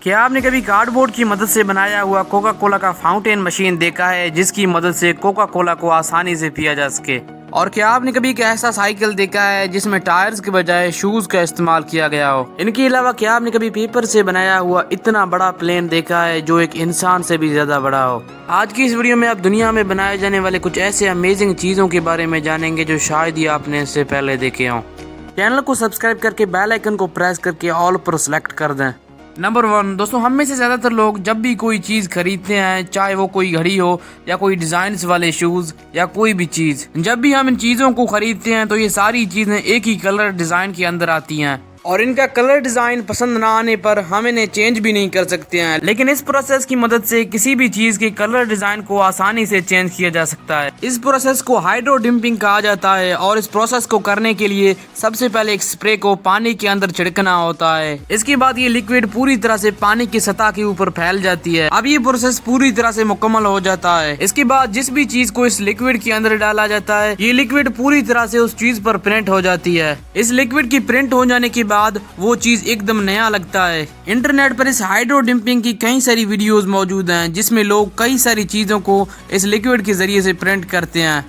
क्या आपने कभी कार्डबोर्ड की मदद से बनाया हुआ कोका कोला का फाउंटेन मशीन देखा है जिसकी मदद से कोका कोला को आसानी से पिया जा सके? और क्या आपने कभी एक ऐसा साइकिल देखा है जिसमें टायर्स के बजाय शूज का इस्तेमाल किया गया हो? इनके अलावा क्या आपने कभी पेपर से बनाया हुआ इतना बड़ा प्लेन देखा है जो एक इंसान से भी ज्यादा बड़ा हो? आज की इस वीडियो में आप दुनिया में बनाए जाने वाले कुछ ऐसे अमेजिंग चीजों के बारे में जानेंगे जो शायद ही आपने इससे पहले देखे हों। चैनल को सब्सक्राइब करके बेल आइकन को प्रेस करके ऑल पर सिलेक्ट कर दें। नंबर 1 दोस्तों, हम में से ज़्यादातर लोग जब भी कोई चीज़ खरीदते हैं, चाहे वो कोई घड़ी हो या कोई डिज़ाइंस वाले शूज़ या कोई भी चीज़, जब भी हम इन चीज़ों को खरीदते हैं तो ये सारी चीज़ें एक ही कलर डिज़ाइन के अंदर आती हैं और इनका कलर डिज़ाइन पसंद ना आने पर हम इन्हें चेंज भी नहीं कर सकते हैं। लेकिन इस प्रोसेस की मदद से किसी भी चीज़ के कलर डिज़ाइन को आसानी से चेंज किया जा सकता है। इस प्रोसेस को हाइड्रो डिंपिंग कहा जाता है और इस प्रोसेस को करने के लिए सबसे पहले एक स्प्रे को पानी के अंदर छिड़कना होता है। इसके बाद ये लिक्विड पूरी तरह से पानी की सतह के ऊपर फैल जाती है। अब ये प्रोसेस पूरी तरह से मुकम्मल हो जाता है। इसके बाद जिस भी चीज को इस लिक्विड के अंदर डाला जाता है, ये लिक्विड पूरी तरह से उस चीज पर प्रिंट हो जाती है। इस लिक्विड की प्रिंट हो जाने के बाद वो चीज एकदम नया लगता है। इंटरनेट पर इस हाइड्रो डिंपिंग की कई सारी वीडियोस मौजूद हैं जिसमें लोग कई सारी चीजों को इस लिक्विड के जरिए से प्रिंट करते हैं।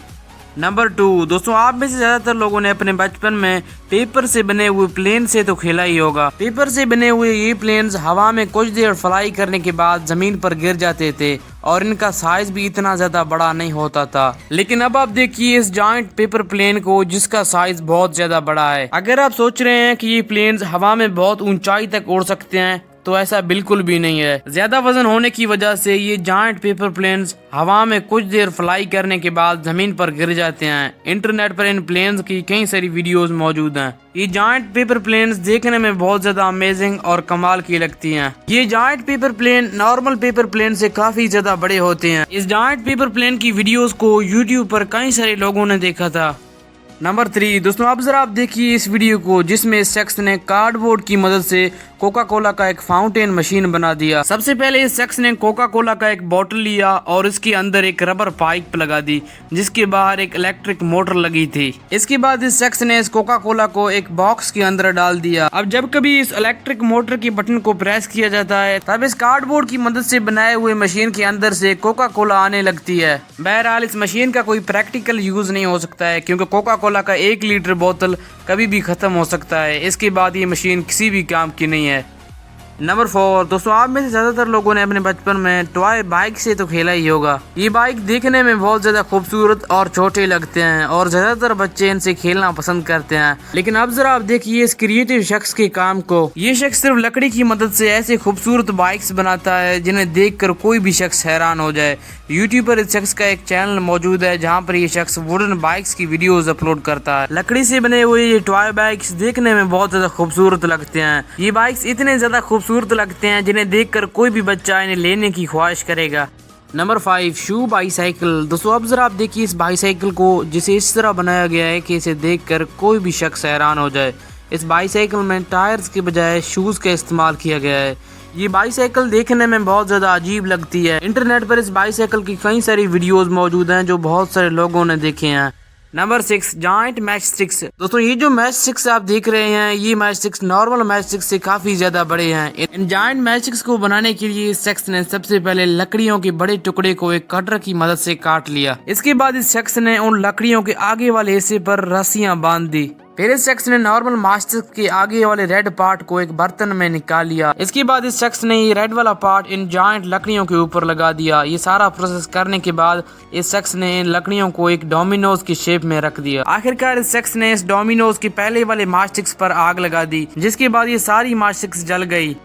नंबर 2 दोस्तों, आप में से ज्यादातर लोगों ने अपने बचपन में पेपर से बने हुए प्लेन से तो खेला ही होगा। पेपर से बने हुए ये प्लेन्स हवा में कुछ देर फ्लाई करने के बाद जमीन पर गिर जाते थे और इनका साइज भी इतना ज्यादा बड़ा नहीं होता था। लेकिन अब आप देखिए इस जायंट पेपर प्लेन को जिसका साइज बहुत ज्यादा बड़ा है। अगर आप सोच रहे हैं कि ये प्लेन्स हवा में बहुत ऊंचाई तक उड़ सकते हैं तो ऐसा बिल्कुल भी नहीं है। ज्यादा वजन होने की वजह से ये जायंट पेपर प्लेन्स हवा में कुछ देर फ्लाई करने के बाद जमीन पर गिर जाते हैं। इंटरनेट पर इन प्लेन्स की कई सारी वीडियोस मौजूद हैं। ये जायंट पेपर प्लेन्स देखने में बहुत ज्यादा अमेजिंग और कमाल की लगती हैं। ये giant paper plane normal paper plane से काफी ज्यादा बड़े होते हैं। इस जायंट पेपर प्लेन की वीडियोस को यूट्यूब पर कई सारे लोगों ने देखा था। नंबर 3 दोस्तों, अब जरा आप देखिए इस वीडियो को जिसमें इस शख्स ने कार्डबोर्ड की मदद से कोका कोला का एक फाउंटेन मशीन बना दिया। सबसे पहले इस शख्स ने कोका कोला का एक बोतल लिया और इसके अंदर एक रबर पाइप लगा दी जिसके बाहर एक इलेक्ट्रिक मोटर लगी थी। इसके बाद इस शख्स ने इस कोका कोला को एक बॉक्स के अंदर डाल दिया। अब जब कभी इस इलेक्ट्रिक मोटर के बटन को प्रेस किया जाता है तब इस कार्डबोर्ड की मदद से बनाए हुए मशीन के अंदर से कोका कोला आने लगती है। बहरहाल इस मशीन का कोई प्रैक्टिकल यूज नहीं हो सकता है क्योंकि कोका कोला का 1 लीटर बोतल कभी भी खत्म हो सकता है। इसके बाद ये मशीन किसी भी काम की नहीं है। नंबर 4 दोस्तों, आप में से ज्यादातर लोगों ने अपने बचपन में टॉय बाइक से तो खेला ही होगा। ये बाइक देखने में बहुत ज्यादा खूबसूरत और छोटे लगते हैं और ज्यादातर बच्चे इनसे खेलना पसंद करते हैं। लेकिन अब जरा आप देखिए इस क्रिएटिव शख्स के काम को। ये शख्स सिर्फ लकड़ी की मदद से ऐसे खूबसूरत बाइक्स बनाता है जिन्हें देखकर कोई भी शख्स हैरान हो जाए। यूट्यूब पर इस शख्स का एक चैनल मौजूद है जहाँ पर ये शख्स वुडन बाइक्स की वीडियोस अपलोड करता है। लकड़ी से बने हुए ये टॉय बाइक्स देखने में बहुत ज्यादा खूबसूरत लगते हैं। ये बाइक्स इतने ज्यादा खूबसूरत लगते हैं जिन्हें देखकर कोई भी बच्चा इन्हें लेने की ख्वाहिश करेगा। नंबर 5 शू बाईसाइकिल दोस्तों, अब जरा आप देखिए इस बाईसाइकिल को जिसे इस तरह बनाया गया है कि इसे देखकर कोई भी शख्स हैरान हो जाए। इस बाईसाइकिल में टायर्स के बजाय शूज का इस्तेमाल किया गया है। ये बाईसाइकिल देखने में बहुत ज्यादा अजीब लगती है। इंटरनेट पर इस बाईसाइकिल की कई सारी वीडियोस मौजूद हैं जो बहुत सारे लोगों ने देखे हैं। नंबर 6 जायंट मैच स्टिक्स दोस्तों, ये जो मैच स्टिक्स आप देख रहे हैं ये match sticks normal match sticks से काफी ज्यादा बड़े हैं। इन जायंट मैच स्टिक्स को बनाने के लिए इस शख्स ने सबसे पहले लकड़ियों के बड़े टुकड़े को एक कटर की मदद से काट लिया। इसके बाद इस शख्स ने उन लकड़ियों के आगे वाले हिस्से पर रस्सियां बांध दी। फिर इस शख्स ने नॉर्मल मास्टिक के आगे वाले रेड पार्ट को एक बर्तन में निकाल लिया। इसके बाद इस शख्स ने ये रेड वाला पार्ट इन जायंट लकड़ियों के ऊपर लगा दिया। ये सारा प्रोसेस करने के बाद इस शख्स ने इन लकड़ियों को एक डोमिनोज की शेप में रख दिया। आखिरकार इस शख्स ने इस डोमिनोज के पहले वाले मास्टिक्स पर आग लगा दी जिसके बाद ये सारी मास्टिक्स जल गई।